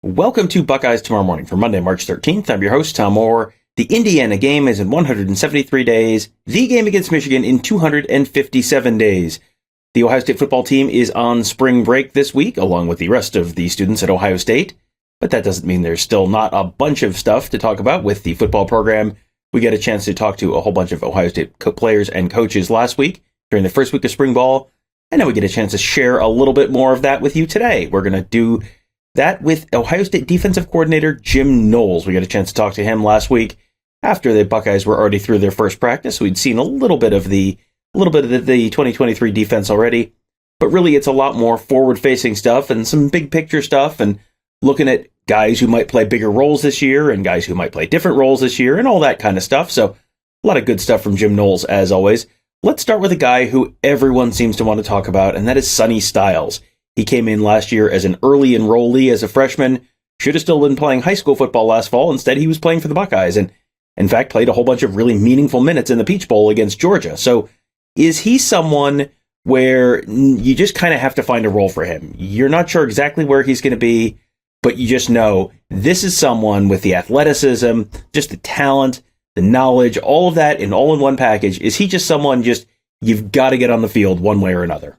Welcome to Buckeyes Tomorrow Morning for Monday, March 13th. I'm your host, Tom Orr. The Indiana game is in 173 days. The game against Michigan in 257 days. The Ohio State football team is on spring break this week, along with the rest of the students at Ohio State. But that doesn't mean there's still not a bunch of stuff to talk about with the football program. We got a chance to talk to a whole bunch of Ohio State players and coaches last week during the first week of spring ball. And now we get a chance to share a little bit more of that with you today. We're going to do that with Ohio State defensive coordinator Jim Knowles. We got a chance to talk to him last week after the Buckeyes were already through their first practice. We'd seen a little bit of the 2023 defense already, but really it's a lot more forward-facing stuff and some big picture stuff and looking at guys who might play bigger roles this year and guys who might play different roles this year and all that kind of stuff. So a lot of good stuff from Jim Knowles, as always. Let's start with a guy who everyone seems to want to talk about, and that is Sonny Styles. He came in last year as an early enrollee as a freshman, should have still been playing high school football last fall. Instead, he was playing for the Buckeyes and, in fact, played a whole bunch of really meaningful minutes in the Peach Bowl against Georgia. So is he someone where you just kind of have to find a role for him? You're not sure exactly where he's going to be, but you just know this is someone with the athleticism, just the talent, the knowledge, all of that in all in one package. Is he just someone you've got to get on the field one way or another?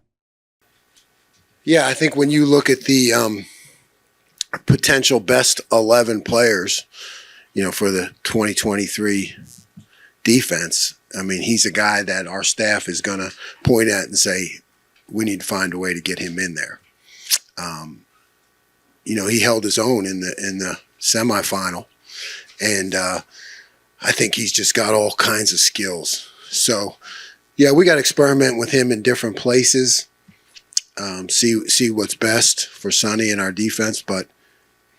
Yeah, I think when you look at the potential best 11 players, for the 2023 defense, I mean, he's a guy that our staff is going to point at and say, we need to find a way to get him in there. He held his own in the semifinal, and I think he's just got all kinds of skills. So, yeah, we got to experiment with him in different places. See what's best for Sonny and our defense, but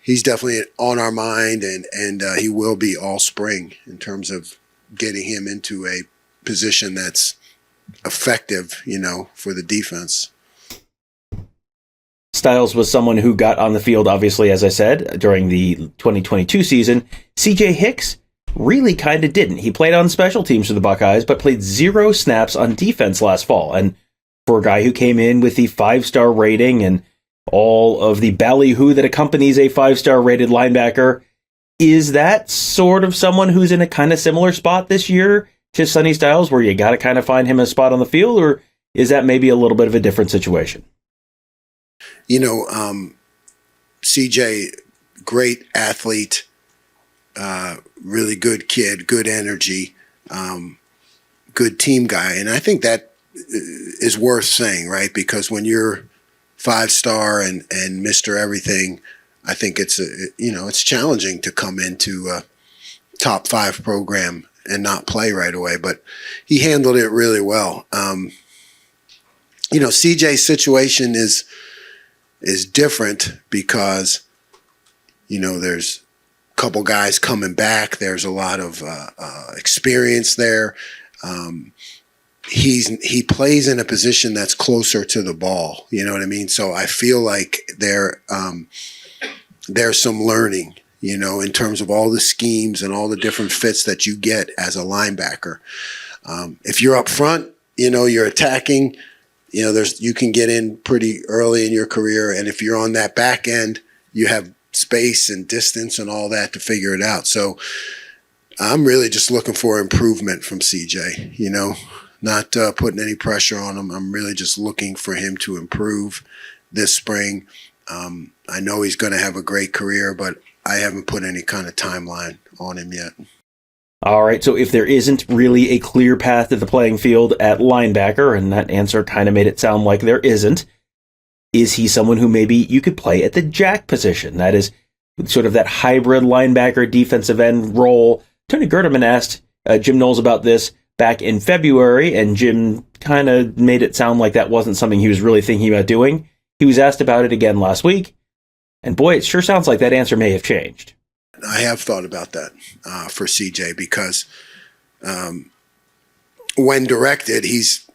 he's definitely on our mind, and he will be all spring in terms of getting him into a position that's effective, for the defense. Styles was someone who got on the field, obviously, as I said, during the 2022 season. CJ Hicks really kind of didn't. He played on special teams for the Buckeyes, but played 0 snaps on defense last fall, and for a guy who came in with the 5-star rating and all of the ballyhoo that accompanies a 5-star rated linebacker, is that sort of someone who's in a kind of similar spot this year to Sonny Styles, where you got to kind of find him a spot on the field, or is that maybe a little bit of a different situation? CJ, great athlete, really good kid, good energy, good team guy, and I think that is worth saying, right? Because when you're 5-star and Mr. Everything, I think it's challenging to come into a top 5 program and not play right away. But he handled it really well. CJ's situation is different because there's a couple guys coming back. There's a lot of experience there. He plays in a position that's closer to the ball. You know what I mean? So I feel like there's some learning, in terms of all the schemes and all the different fits that you get as a linebacker. If you're up front, you're attacking, you can get in pretty early in your career. And if you're on that back end, you have space and distance and all that to figure it out. So I'm really just looking for improvement from CJ, not putting any pressure on him. I'm really just looking for him to improve this spring. I know he's going to have a great career, but I haven't put any kind of timeline on him yet. All right, so if there isn't really a clear path to the playing field at linebacker, and that answer kind of made it sound like there isn't, is he someone who maybe you could play at the jack position? That is sort of that hybrid linebacker defensive end role. Tony Gerdeman asked Jim Knowles about this back in February, and Jim kind of made it sound like that wasn't something he was really thinking about doing. He was asked about it again last week, and boy, it sure sounds like that answer may have changed. I have thought about that for CJ because when directed, he's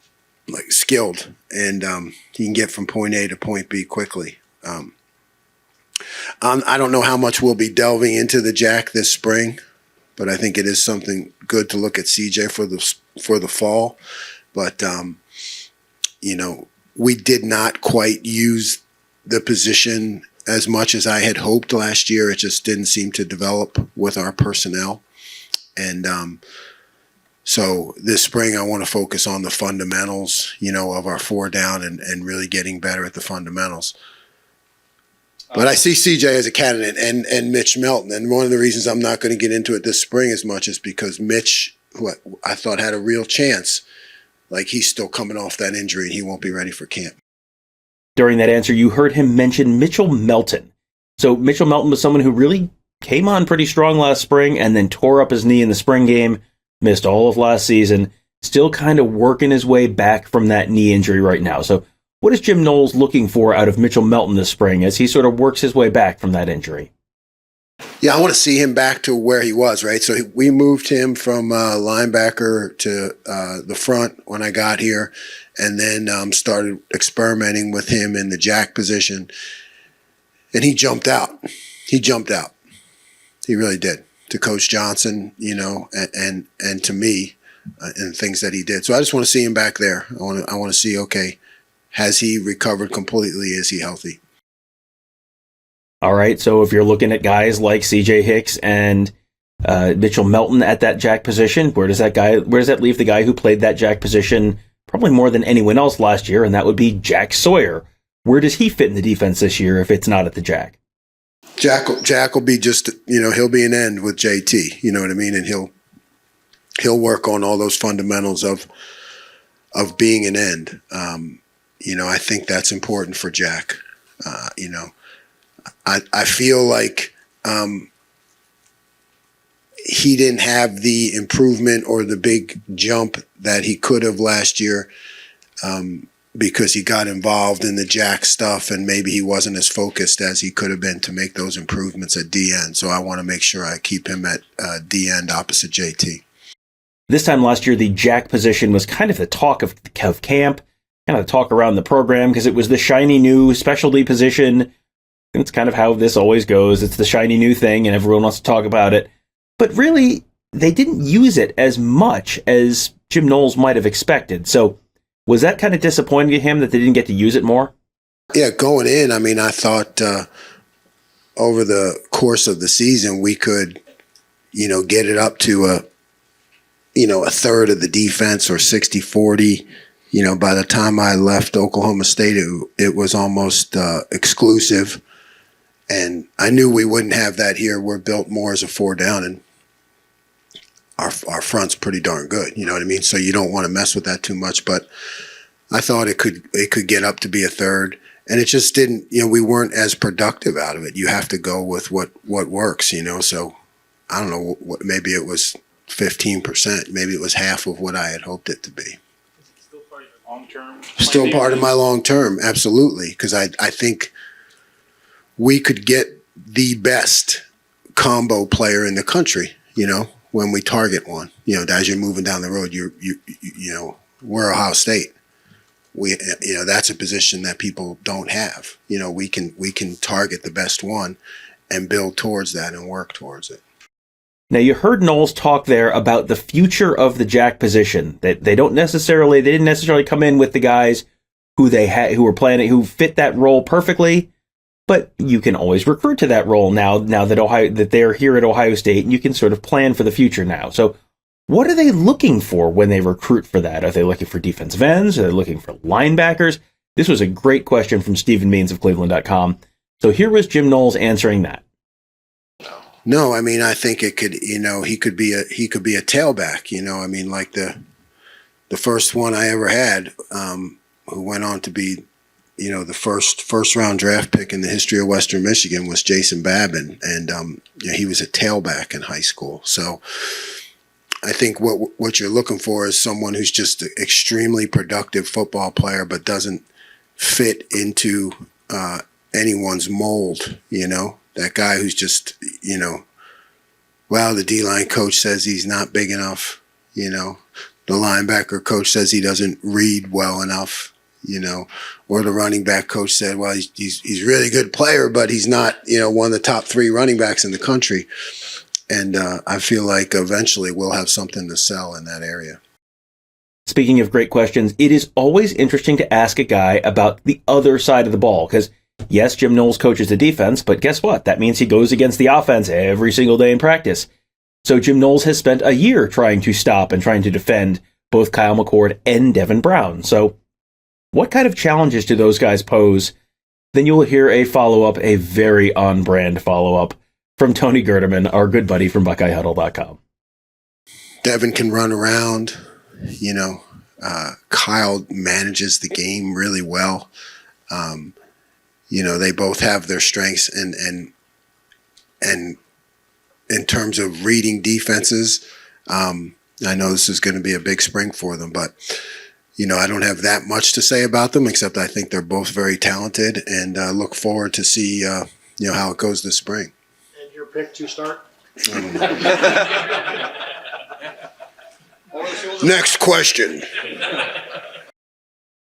skilled and he can get from point A to point B quickly. I don't know how much we'll be delving into the jack this spring, but I think it is something good to look at CJ for the fall. But we did not quite use the position as much as I had hoped last year. It just didn't seem to develop with our personnel. And so this spring, I want to focus on the fundamentals, of our 4 down and really getting better at the fundamentals. But I see CJ as a candidate and Mitch Melton. And one of the reasons I'm not going to get into it this spring as much is because Mitch, who I thought had a real chance, like he's still coming off that injury and he won't be ready for camp. During that answer, you heard him mention Mitchell Melton. So Mitchell Melton was someone who really came on pretty strong last spring and then tore up his knee in the spring game, missed all of last season, still kind of working his way back from that knee injury right now. So what is Jim Knowles looking for out of Mitchell Melton this spring as he sort of works his way back from that injury? Yeah, I want to see him back to where he was, right? So we moved him from linebacker to the front when I got here, and then started experimenting with him in the jack position. And he jumped out. He really did. To Coach Johnson, and to me, and things that he did. So I just want to see him back there. I want to see, okay, has he recovered completely? Is he healthy? All right, so if you're looking at guys like CJ Hicks and Mitchell Melton at that jack position, where does that leave the guy who played that jack position probably more than anyone else last year, and that would be Jack Sawyer? Where does he fit in the defense this year if it's not at the jack? Jack will be just, he'll be an end with JT, you know what I mean? And he'll work on all those fundamentals of being an end. I think that's important for Jack. I feel like he didn't have the improvement or the big jump that he could have last year because he got involved in the jack stuff and maybe he wasn't as focused as he could have been to make those improvements at DN. So I want to make sure I keep him at DN opposite JT. This time last year, the jack position was kind of the talk of camp, kind of the talk around the program because it was the shiny new specialty position. It's kind of how this always goes. It's the shiny new thing and everyone wants to talk about it. But really, they didn't use it as much as Jim Knowles might have expected. So was that kind of disappointing to him that they didn't get to use it more? Yeah, going in, I thought over the course of the season, we could, get it up to a third of the defense or 60-40. By the time I left Oklahoma State, it was almost exclusive. And I knew we wouldn't have that here. We're built more as a 4 down, and our front's pretty darn good. You know what I mean? So you don't want to mess with that too much. But I thought it could get up to be a third, and it just didn't. We weren't as productive out of it. You have to go with what works. So I don't know. Maybe it was 15%. Maybe it was half of what I had hoped it to be. Still part of your long-term? Still part of my long-term, absolutely, because I think we could get the best combo player in the country, when we target one. As you're moving down the road, we're Ohio State. That's a position that people don't have. We can target the best one and build towards that and work towards it. Now, you heard Knowles talk there about the future of the jack position, that they didn't necessarily come in with the guys who who fit that role perfectly, but you can always recruit to that role now that they're here at Ohio State, and you can sort of plan for the future now. So what are they looking for when they recruit for that? Are they looking for defensive ends? Are they looking for linebackers? This was a great question from Stephen Means of Cleveland.com. So here was Jim Knowles answering that. No, I think it could, he could be a tailback, like the first one I ever had, who went on to be, the first round draft pick in the history of Western Michigan was Jason Babin. And, he was a tailback in high school. So I think what you're looking for is someone who's just an extremely productive football player, but doesn't fit into, anyone's mold, that guy who's just, the D-line coach says he's not big enough, the linebacker coach says he doesn't read well enough, or the running back coach said, well, he's a really good player, but he's not, one of the top 3 running backs in the country. And I feel like eventually we'll have something to sell in that area. Speaking of great questions, it is always interesting to ask a guy about the other side of the ball, because Yes, Jim Knowles coaches the defense, but guess what? That means he goes against the offense every single day in practice. So Jim Knowles has spent a year trying to stop and trying to defend both Kyle McCord and Devin Brown. So what kind of challenges do those guys pose? Then you'll hear a follow-up, a very on-brand follow-up from Tony Gerdeman, our good buddy from BuckeyeHuddle.com. Devin can run around, Kyle manages the game really well. They both have their strengths and in terms of reading defenses, I know this is going to be a big spring for them, but I don't have that much to say about them, except I think they're both very talented, and look forward to see how it goes this spring. And your pick to start? Next question.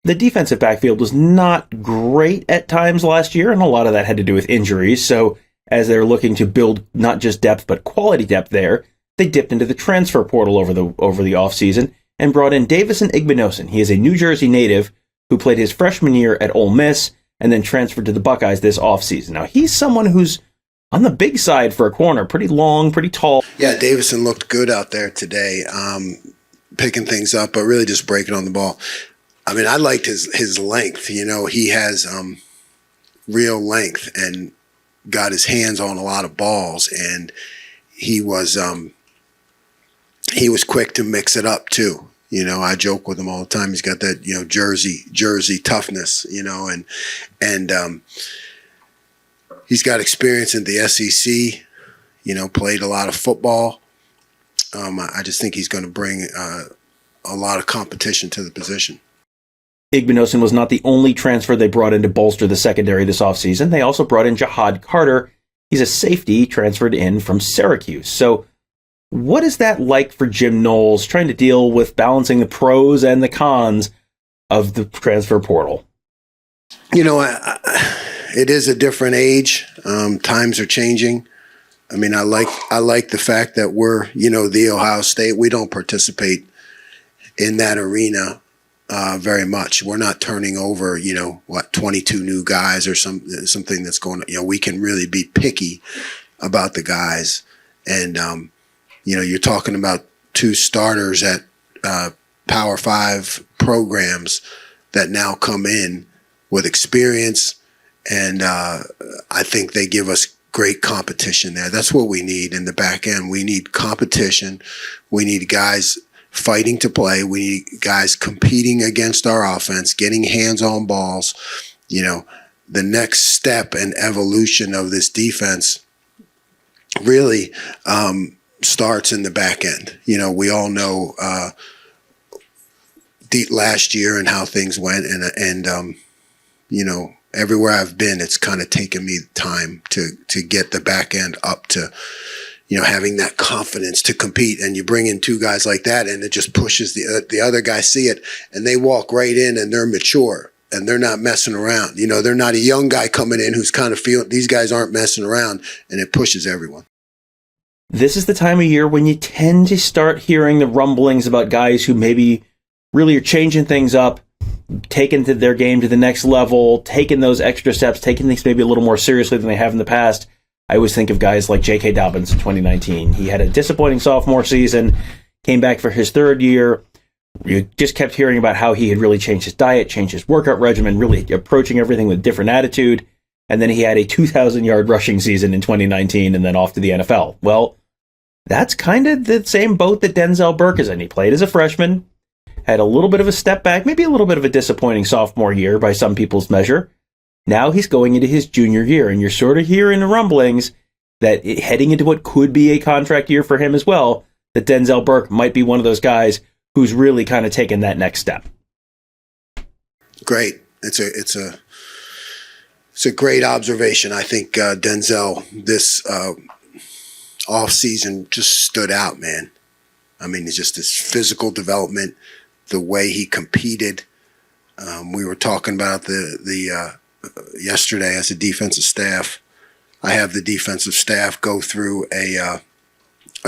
The defensive backfield was not great at times last year, and a lot of that had to do with injuries. So as they're looking to build not just depth, but quality depth there, they dipped into the transfer portal over the offseason and brought in Davison Igbinosun. He is a New Jersey native who played his freshman year at Ole Miss and then transferred to the Buckeyes this offseason. Now, he's someone who's on the big side for a corner, pretty long, pretty tall. Yeah, Davison looked good out there today, picking things up, but really just breaking on the ball. I mean, I liked his length. He has real length and got his hands on a lot of balls, and he was quick to mix it up too. I joke with him all the time. He's got that Jersey toughness. And he's got experience in the SEC. Played a lot of football. I just think he's going to bring a lot of competition to the position. Igbinosun was not the only transfer they brought in to bolster the secondary this offseason. They also brought in Jahad Carter. He's a safety transferred in from Syracuse. So what is that like for Jim Knowles, trying to deal with balancing the pros and the cons of the transfer portal? It is a different age. Times are changing. I mean, I like the fact that we're, the Ohio State. We don't participate in that arena very much. We're not turning over, 22 new guys or something that's going on. We can really be picky about the guys. And, you're talking about two starters at Power 5 programs that now come in with experience. And I think they give us great competition there. That's what we need in the back end. We need competition. We need guys fighting to play. We need guys competing against our offense, getting hands on balls. The next step and evolution of this defense really starts in the back end. We all know last year and how things went, and everywhere I've been, it's kind of taken me time to get the back end up to, having that confidence to compete. And you bring in two guys like that, and it just pushes the other guys see it, and they walk right in, and they're mature, and they're not messing around. They're not a young guy coming in who's kind of feeling these guys aren't messing around, and it pushes everyone. This is the time of year when you tend to start hearing the rumblings about guys who maybe really are changing things up, taking their game to the next level, taking those extra steps, taking things maybe a little more seriously than they have in the past. I always think of guys like J.K. Dobbins in 2019. He had a disappointing sophomore season, came back for his third year. You just kept hearing about how he had really changed his diet, changed his workout regimen, really approaching everything with a different attitude. And then he had a 2,000-yard rushing season in 2019 and then off to the NFL. Well, that's kind of the same boat that Denzel Burke is in. He played as a freshman, had a little bit of a step back, maybe a little bit of a disappointing sophomore year by some people's measure. Now he's going into his junior year, and you're sort of hearing the rumblings that heading into what could be a contract year for him as well, that Denzel Burke might be one of those guys who's really kind of taken that next step. Great. It's a great observation. I think Denzel this off season just stood out, man. I mean, it's just his physical development, the way he competed. We were talking about the yesterday as a defensive staff. I have the defensive staff go through a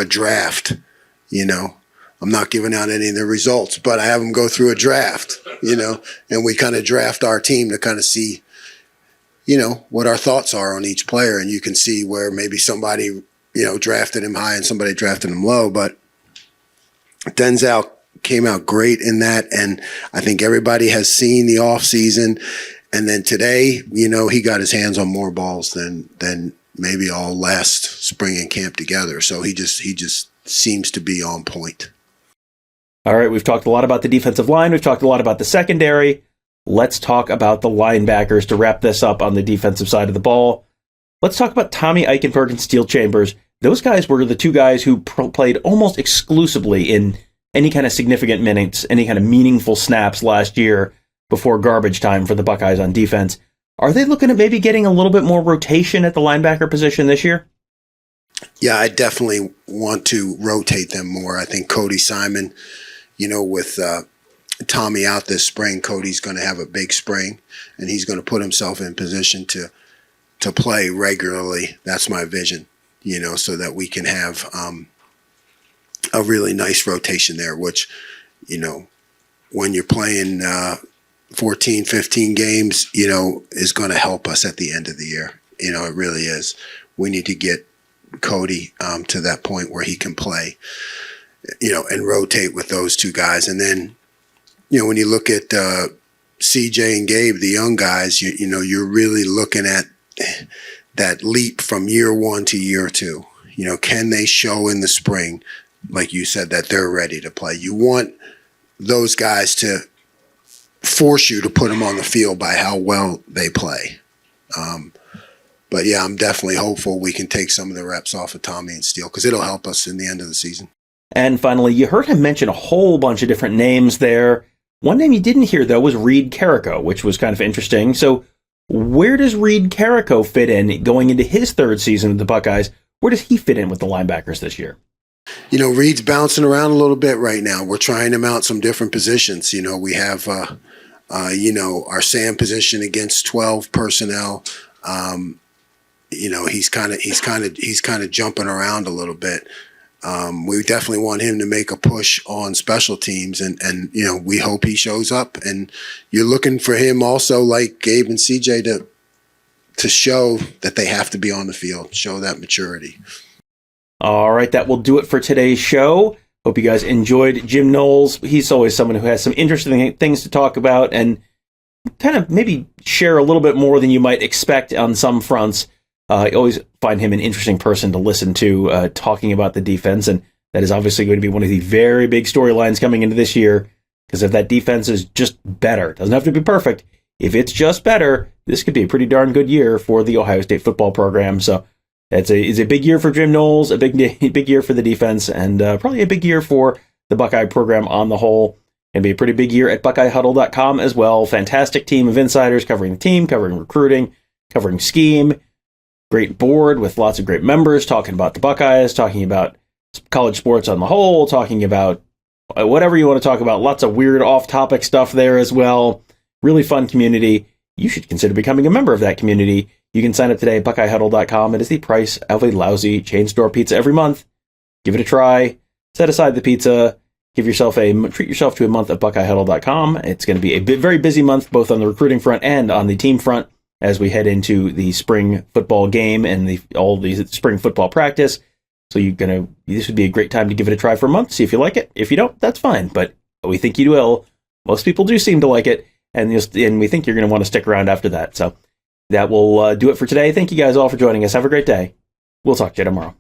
draft. I'm not giving out any of the results, but I have them go through a draft. And we kind of draft our team to kind of see, what our thoughts are on each player, and you can see where maybe somebody, drafted him high and somebody drafted him low, but Denzel came out great in that, and I think everybody has seen the offseason. And then today, he got his hands on more balls than maybe all last spring and camp together. So he just seems to be on point. All right, we've talked a lot about the defensive line. We've talked a lot about the secondary. Let's talk about the linebackers to wrap this up on the defensive side of the ball. Let's talk about Tommy Eichenberg and Steel Chambers. Those guys were the two guys who played almost exclusively in any kind of significant minutes, any kind of meaningful snaps last year before garbage time for the Buckeyes on defense. Are they looking at maybe getting a little bit more rotation at the linebacker position this year? Yeah, I definitely want to rotate them more. I think Cody Simon, with Tommy out this spring, Cody's going to have a big spring, and he's going to put himself in position to play regularly. That's my vision, so that we can have a really nice rotation there, which, when you're playing 14, 15 games, is going to help us at the end of the year. It really is. We need to get Cody to that point where he can play, and rotate with those two guys. And then, when you look at CJ and Gabe, the young guys, you're really looking at that leap from year one to year two. Can they show in the spring, like you said, that they're ready to play? You want those guys to force you to put them on the field by how well they play. But yeah, I'm definitely hopeful we can take some of the reps off of Tommy and Steele, because it'll help us in the end of the season. And finally, you heard him mention a whole bunch of different names there. One name you didn't hear, though, was Reed Carrico, which was kind of interesting. So where does Reed Carrico fit in going into his third season with the Buckeyes? Where does he fit in with the linebackers this year? Reed's bouncing around a little bit right now. We're trying him out some different positions. We have, our Sam position against 12 personnel. He's kind of jumping around a little bit. We definitely want him to make a push on special teams, and we hope he shows up. And you're looking for him also, like Gabe and CJ, to show that they have to be on the field, show that maturity. All right, that will do it for today's show. Hope you guys enjoyed Jim Knowles. He's always someone who has some interesting things to talk about and kind of maybe share a little bit more than you might expect on some fronts. I always find him an interesting person to listen to talking about the defense, and that is obviously going to be one of the very big storylines coming into this year, because if that defense is just better, it doesn't have to be perfect, if it's just better, this could be a pretty darn good year for the Ohio State football program. So it's a big year for Jim Knowles, a big year for the defense, and probably a big year for the Buckeye program on the whole. It'll be a pretty big year at BuckeyeHuddle.com as well. Fantastic team of insiders covering the team, covering recruiting, covering scheme. Great board with lots of great members talking about the Buckeyes, talking about college sports on the whole, talking about whatever you want to talk about. Lots of weird off-topic stuff there as well. Really fun community. You should consider becoming a member of that community. You can sign up today at BuckeyeHuddle.com. It is the price of a lousy chain store pizza every month. Give it a try. Set aside the pizza. Treat yourself to a month at BuckeyeHuddle.com. It's going to be a very busy month, both on the recruiting front and on the team front, as we head into the spring football game and all the spring football practice. So this would be a great time to give it a try for a month, see if you like it. If you don't, that's fine, but we think you will. Most people do seem to like it, and we think you're going to want to stick around after that. So that will do it for today. Thank you guys all for joining us. Have a great day. We'll talk to you tomorrow.